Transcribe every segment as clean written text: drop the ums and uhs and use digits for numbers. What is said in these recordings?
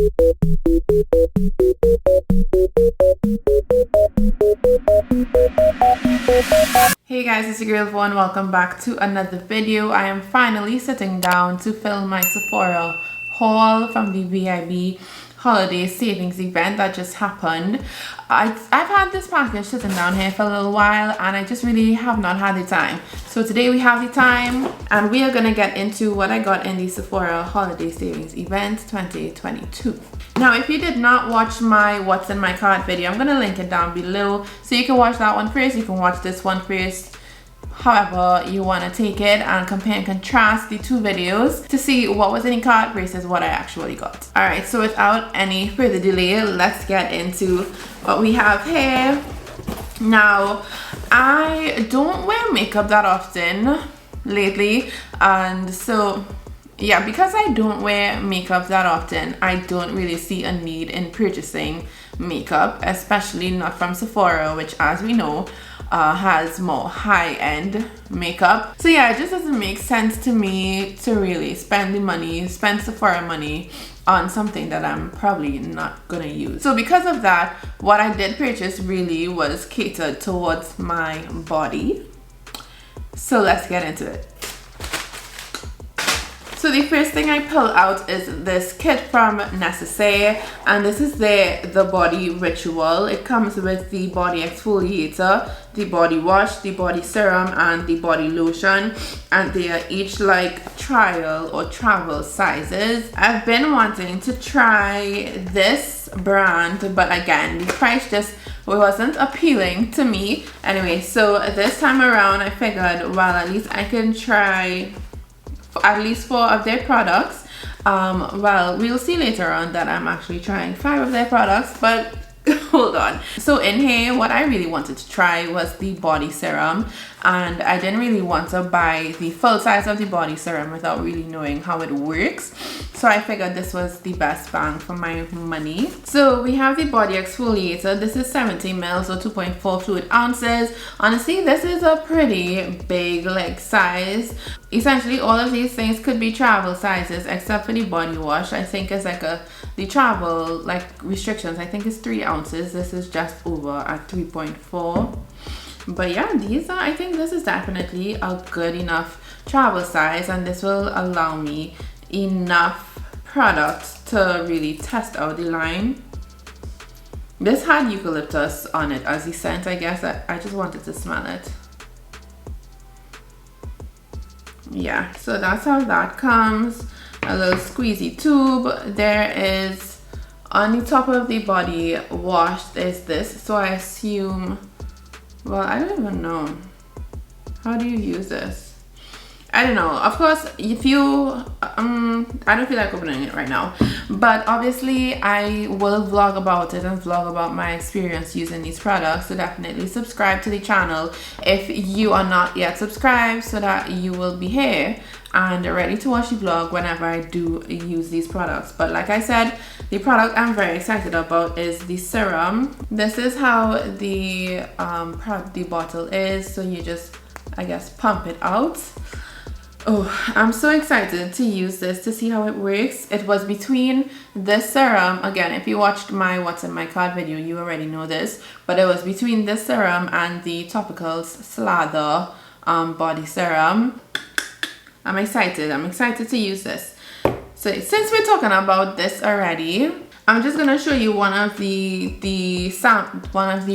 Hey guys, it's your girl Vaughn. Welcome back to another video. I am finally sitting down to film my Sephora haul from the VIB holiday savings event that just happened. I've had this package sitting down here for a little while and I just really have not had the time. So today we have the time and we are gonna get into what I got in the Sephora holiday savings event 2022. Now, if you did not watch my what's in my cart video, I'm gonna link it down below so you can watch that one first. You can watch this one first, however you want to take it, and compare and contrast the two videos to see what was in the cart versus what I actually got. All right, so without any further delay, let's get into what we have here. Now, I don't wear makeup that often lately, and so yeah, because I don't wear makeup that often, I don't really see a need in purchasing makeup, especially not from Sephora, which, as we know, has more high-end makeup. So yeah, it just doesn't make sense to me to really spend Sephora money on something that I'm probably not gonna use. So because of that, what I did purchase really was catered towards my body. So let's get into it. So the first thing I pull out is this kit from Necessaire, and this is the body ritual. It comes with the body exfoliator, the body wash, the body serum, and the body lotion, and they are each like trial or travel sizes. I've been wanting to try this brand, but again, the price just wasn't appealing to me. Anyway, so this time around I figured, well, at least I can try at least 4 of their products. Well, we'll see later on that I'm actually trying 5 of their products, but hold on. So in here, what I really wanted to try was the body serum, and I didn't really want to buy the full size of the body serum without really knowing how it works. So I figured this was the best bang for my money. So we have the body exfoliator. This is 70 ml, so 2.4 fluid ounces. Honestly, this is a pretty big like size. Essentially, all of these things could be travel sizes except for the body wash. I think it's like the travel like restrictions, I think it's 3 ounces. This is just over at 3.4. But yeah, I think this is definitely a good enough travel size, and this will allow me enough products to really test out the line. This had eucalyptus on it as the scent. I guess I just wanted to smell it. Yeah, so that's how that comes. A little squeezy tube. There is on the top of the body wash is this, so I assume, well, I don't even know, how do you use this? I don't know. Of course, if you I don't feel like opening it right now, but obviously I will vlog about it and vlog about my experience using these products. So definitely subscribe to the channel if you are not yet subscribed, so that you will be here and ready to watch the vlog whenever I do use these products. But like I said, the product I'm very excited about is the serum. This is how the bottle is. So you just, I guess, pump it out. Oh, I'm so excited to use this to see how it works. It was between this serum, again, if you watched my what's in my cart video, you already know this, but it was between this serum and the Topicals Slather body serum. I'm excited to use this. So since we're talking about this already, I'm just gonna show you one of the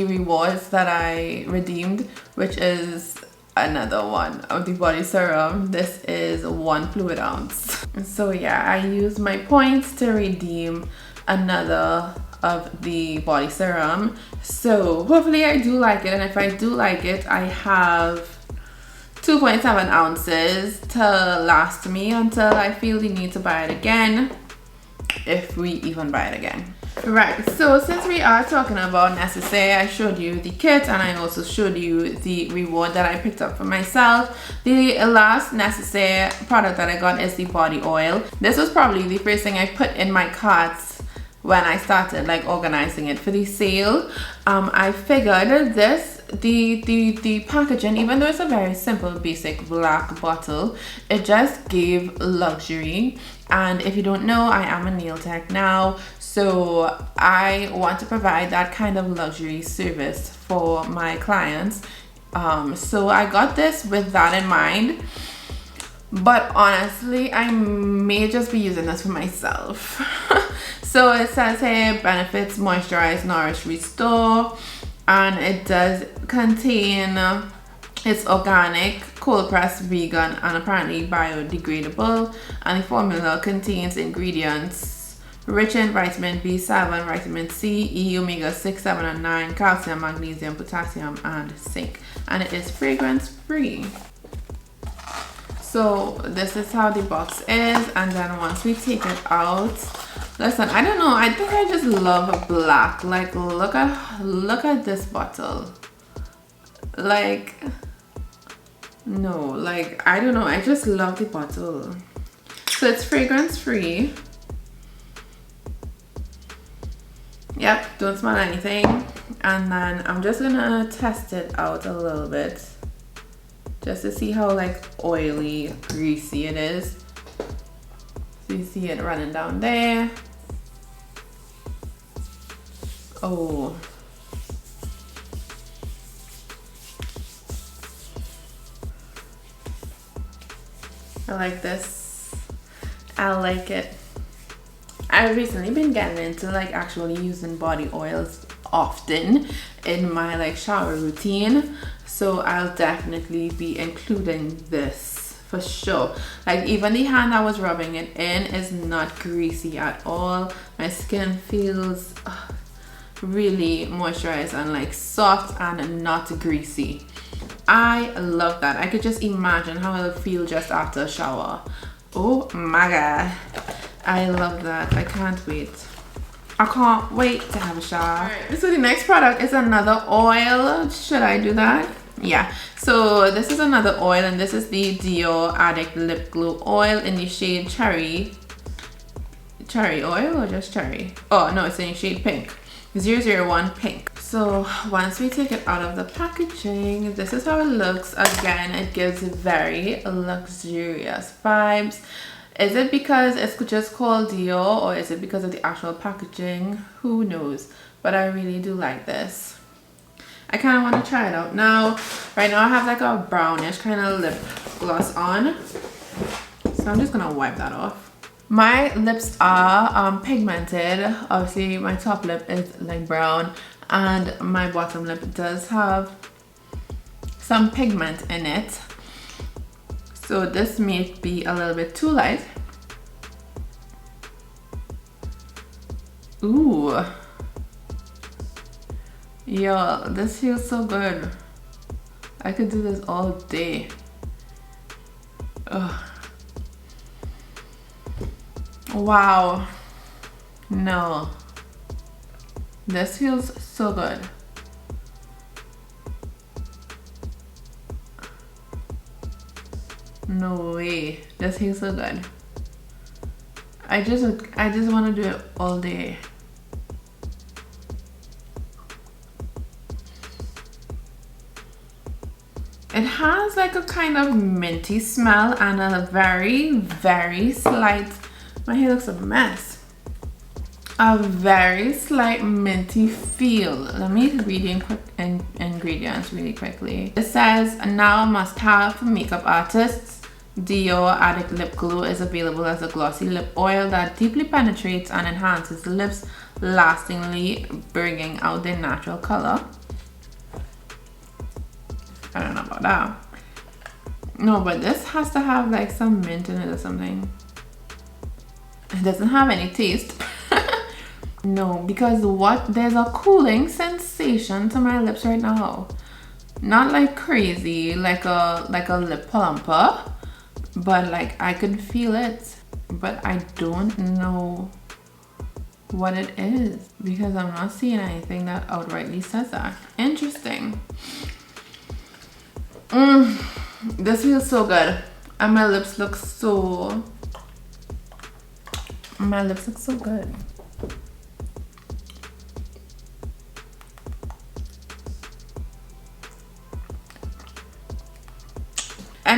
rewards that I redeemed, which is another one of the body serum. This is 1 fluid ounce. So yeah, I used my points to redeem another of the body serum. So hopefully I do like it, and if I do like it, I have 2.7 ounces to last me until I feel the need to buy it again, if we even buy it again. Right, so since we are talking about Necessaire, I showed you the kit and I also showed you the reward that I picked up for myself. The last Necessaire product that I got is the body oil. This was probably the first thing I put in my cart when I started like organizing it for the sale. I figured this the packaging, even though it's a very simple basic black bottle, it just gave luxury. And if you don't know, I am a nail tech now, so I want to provide that kind of luxury service for my clients. So I got this with that in mind, but honestly I may just be using this for myself. So it says here, benefits: moisturize, nourish, restore, and it does contain, it's organic, cold pressed, vegan, and apparently biodegradable, and the formula contains ingredients rich in vitamin B7, vitamin C, E, omega 6, 7, and 9, calcium, magnesium, potassium, and zinc, and it is fragrance free. So this is how the box is, and then once we take it out, listen, I don't know, I think I just love black. Like, look at this bottle. Like, no, like, I don't know, I just love the bottle. So it's fragrance free. Yep, don't smell anything. And then I'm just gonna test it out a little bit, just to see how like oily, greasy it is. So you see it running down there. Oh. I like this. I like it. I've recently been getting into like actually using body oils often in my like shower routine, so I'll definitely be including this for sure. Like, even the hand I was rubbing it in is not greasy at all. My skin feels really moisturized and like soft and not greasy. I love that. I could just imagine how it'll feel just after a shower. Oh my god, I love that. I can't wait. I can't wait to have a shower. Alright, so the next product is another oil. Should I do that? Yeah. So this is another oil, and this is the Dior Addict Lip Glow Oil in the shade Cherry. Cherry oil or just cherry? Oh no, it's in the shade pink. 001 pink. So once we take it out of the packaging, this is how it looks. Again, it gives very luxurious vibes. Is it because it's just called Dior, or is it because of the actual packaging? Who knows? But I really do like this. I kind of want to try it out now. Right now I have like a brownish kind of lip gloss on, so I'm just gonna wipe that off. My lips are pigmented. Obviously my top lip is like brown, and my bottom lip does have some pigment in it, so this may be a little bit too light. Ooh, yo, this feels so good. I could do this all day. Ugh. Wow, no, this feels so good. No way, this feels so good. I just want to do it all day. It has like a kind of minty smell and a very slight, my hair looks a mess, a very slight minty feel. Let me read the ingredients really quickly. It says, now must have for makeup artists, Dior Addict Lip Glow is available as a glossy lip oil that deeply penetrates and enhances the lips, lastingly bringing out their natural color. I don't know about that. No, but this has to have like some mint in it or something. It doesn't have any taste. No, because there's a cooling sensation to my lips right now. Not like crazy, like a lip plumper, but like I can feel it, but I don't know what it is because I'm not seeing anything that outrightly says that. Interesting. This feels so good, and my lips look so good.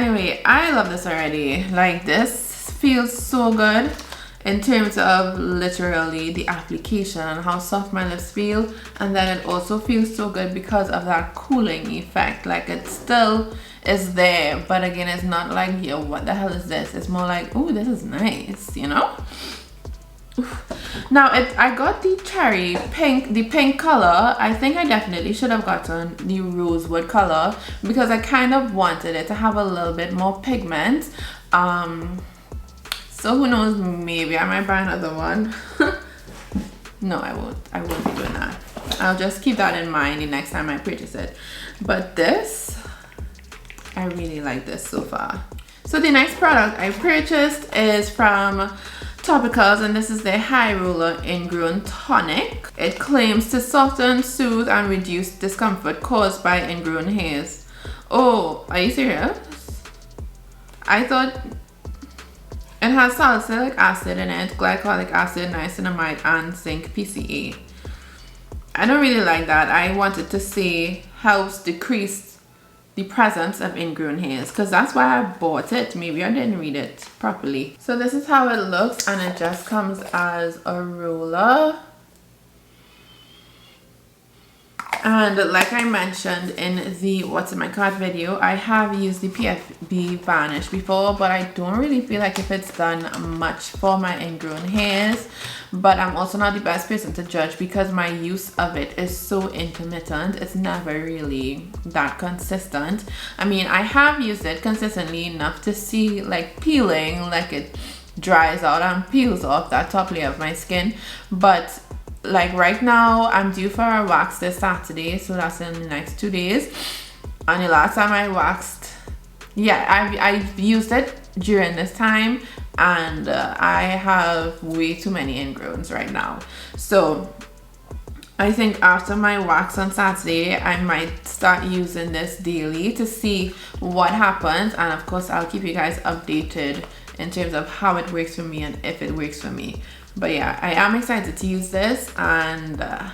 anyway, I love this already. Like, this feels so good in terms of literally the application and how soft my lips feel, and then it also feels so good because of that cooling effect. Like, it still is there, but again, it's not like, yo, what the hell is this? It's more like, oh, this is nice, you know. Now I got the cherry pink, the pink color. I think I definitely should have gotten the rosewood color because I kind of wanted it to have a little bit more pigment. So who knows, maybe I might buy another one. No, I won't be doing that. I'll just keep that in mind the next time I purchase it. But this, I really like this so far. So the next product I purchased is from Topicals, and this is the High Roller Ingrown Tonic. It claims to soften, soothe, and reduce discomfort caused by ingrown hairs. Oh, are you serious? I thought it has salicylic acid in it, glycolic acid, niacinamide, and zinc PCA. I don't really like that. I wanted to say helps decrease the presence of ingrown hairs, because that's why I bought it. Maybe I didn't read it properly. So this is how it looks, and it just comes as a roller. And like I mentioned in the what's in my cart video, I have used the PFB varnish before, but I don't really feel like if it's done much for my ingrown hairs. But I'm also not the best person to judge because my use of it is so intermittent. It's never really that consistent. I mean, I have used it consistently enough to see like peeling, like it dries out and peels off that top layer of my skin. But like right now, I'm due for a wax this Saturday, so that's in the next 2 days. And the last time I waxed, yeah, I've used it during this time, and I have way too many ingrowns right now. So I think after my wax on Saturday, I might start using this daily to see what happens, and of course I'll keep you guys updated in terms of how it works for me and if it works for me. But yeah, I am excited to use this, and I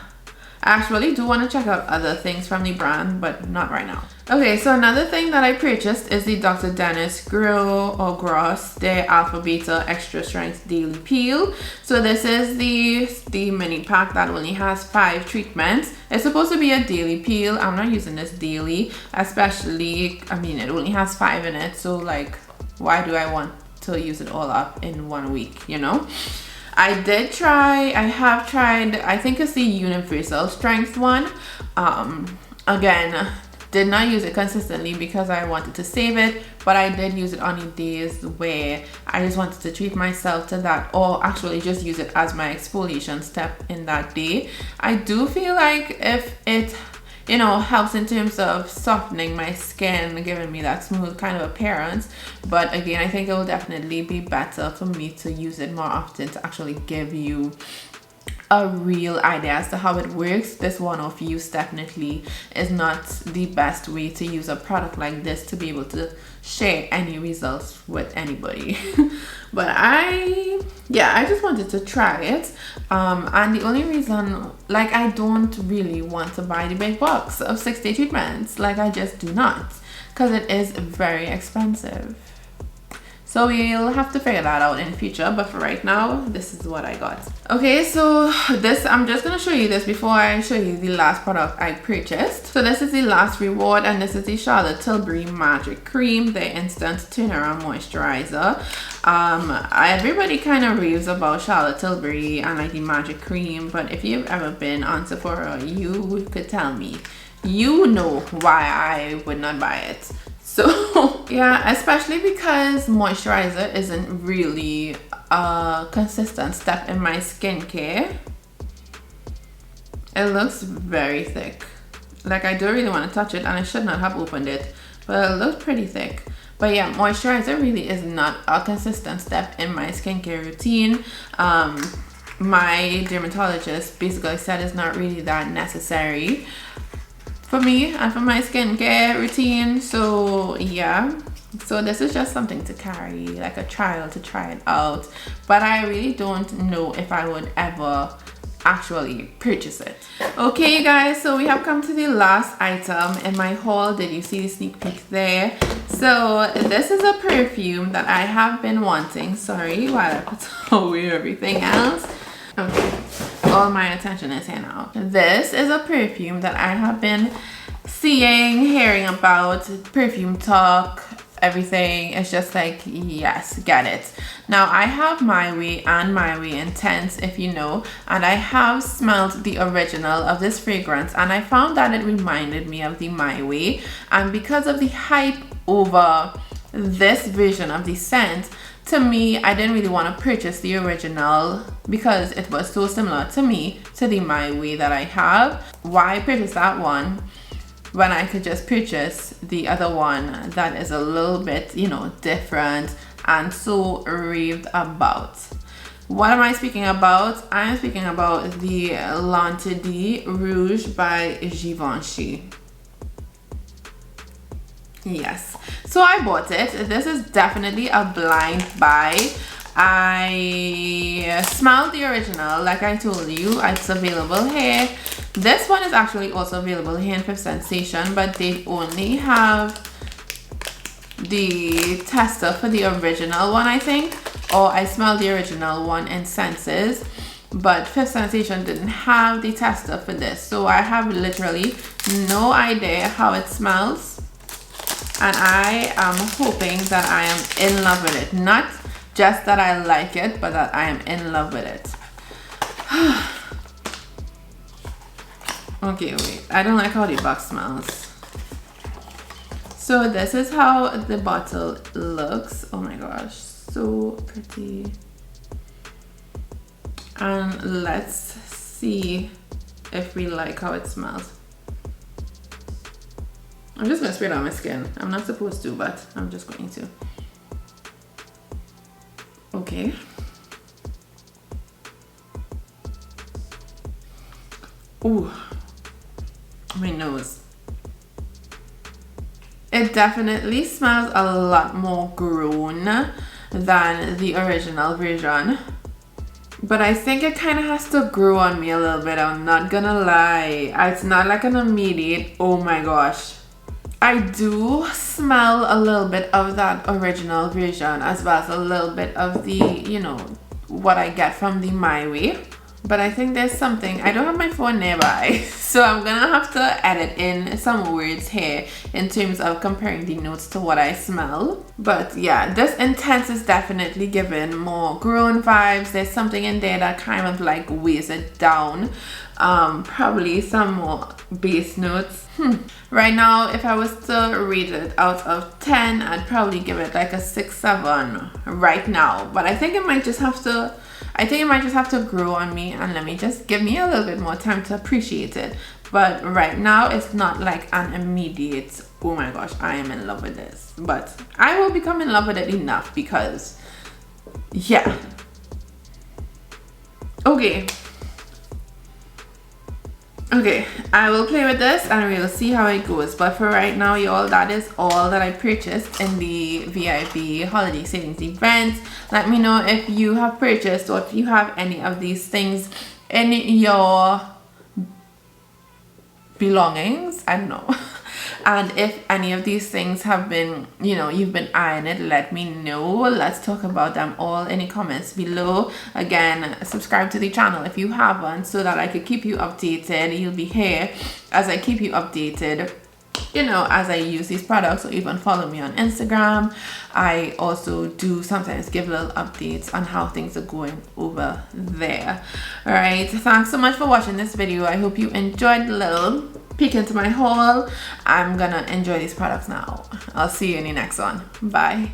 actually do want to check out other things from the brand, but not right now. Okay, so another thing that I purchased is the Dr. Dennis Gross, the Alpha Beta Extra Strength Daily Peel. So this is the mini pack that only has 5 treatments. It's supposed to be a daily peel. I'm not using this daily, especially, I mean, it only has 5 in it, so like, why do I want to use it all up in 1 week, you know? I have tried, I think it's the Universal Strength one. Again, did not use it consistently because I wanted to save it, but I did use it on the days where I just wanted to treat myself to that, or actually just use it as my exfoliation step in that day. I do feel like if it, you know, helps in terms of softening my skin, giving me that smooth kind of appearance. But again, I think it will definitely be better for me to use it more often to actually give you a real idea as to how it works. This one-off use definitely is not the best way to use a product like this to be able to share any results with anybody. But I just wanted to try it, and the only reason, like, I don't really want to buy the big box of 60 treatments. Like, I just do not, because it is very expensive. So we'll have to figure that out in the future, but for right now, this is what I got. Okay, so this, I'm just gonna show you this before I show you the last product I purchased. So this is the last reward, and this is the Charlotte Tilbury Magic Cream, the Instant Turnaround Moisturizer. Everybody kind of raves about Charlotte Tilbury and like the Magic Cream, but if you've ever been on Sephora, you could tell me. You know why I would not buy it. So yeah, especially because moisturizer isn't really a consistent step in my skincare. It looks very thick. Like, I don't really want to touch it, and I should not have opened it, but it looks pretty thick. But yeah, moisturizer really is not a consistent step in my skincare routine. My dermatologist basically said it's not really that necessary for me and for my skincare routine. So yeah, so this is just something to carry, like a trial to try it out. But I really don't know if I would ever actually purchase it. Okay you guys, so we have come to the last item in my haul. Did you see the sneak peek there? So this is a perfume that I have been wanting. Sorry while I put away everything else. Okay, all my attention is here now. This is a perfume that I have been seeing, hearing about, perfume talk, everything. It's just like, yes, get it. Now I have My Way and My Way Intense, if you know, and I have smelled the original of this fragrance and I found that it reminded me of the My Way, and because of the hype over this version of the scent, to me, I didn't really want to purchase the original because it was so similar to me to the My Way that I have. Why purchase that one when I could just purchase the other one that is a little bit, you know, different and so raved about? What am I speaking about? I'm speaking about the Lante Rouge by Givenchy. Yes, so I bought it. This is definitely a blind buy. I smelled the original, like I told you. It's available here. This one is actually also available here in Fifth Sensation, but they only have the tester for the original one, I think, or I smelled the original one in Senses, but Fifth Sensation didn't have the tester for this, so I have literally no idea how it smells, and I am hoping that I am in love with it. Not just that I like it, but that I am in love with it. Okay, wait, I don't like how the box smells. So this is how the bottle looks. Oh my gosh, so pretty. And let's see if we like how it smells. I'm just gonna spray it on my skin. I'm not supposed to, but I'm just going to. Okay. Ooh, my nose. It definitely smells a lot more grown than the original version, but I think it kind of has to grow on me a little bit. I'm not gonna lie. It's not like an immediate, oh my gosh. I do smell a little bit of that original version as well as a little bit of the, you know, what I get from the My Way. But I think there's something, I don't have my phone nearby, so I'm gonna have to edit in some words here in terms of comparing the notes to what I smell. But yeah, this Intense is definitely giving more grown vibes. There's something in there that kind of like weighs it down. Probably some more bass notes. Right now, if I was to rate it out of 10, I'd probably give it like a 6-7 right now. But I think it might just have to grow on me, and let me just give me a little bit more time to appreciate it. But right now, it's not like an immediate, oh my gosh, I am in love with this. But I will become in love with it enough because, yeah. Okay, I will play with this and we'll see how it goes. But for right now, y'all, that is all that I purchased in the VIP holiday savings event. Let me know if you have purchased or if you have any of these things in your belongings. I don't know. And if any of these things have been, you know, you've been eyeing it, let me know. Let's talk about them all in the comments below. Again, subscribe to the channel if you haven't, so that I could keep you updated. You'll be here as I keep you updated, you know, as I use these products, or even follow me on Instagram. I also do sometimes give little updates on how things are going over there. All right, thanks so much for watching this video. I hope you enjoyed the little peek into my haul. I'm gonna enjoy these products now. I'll see you in the next one. Bye.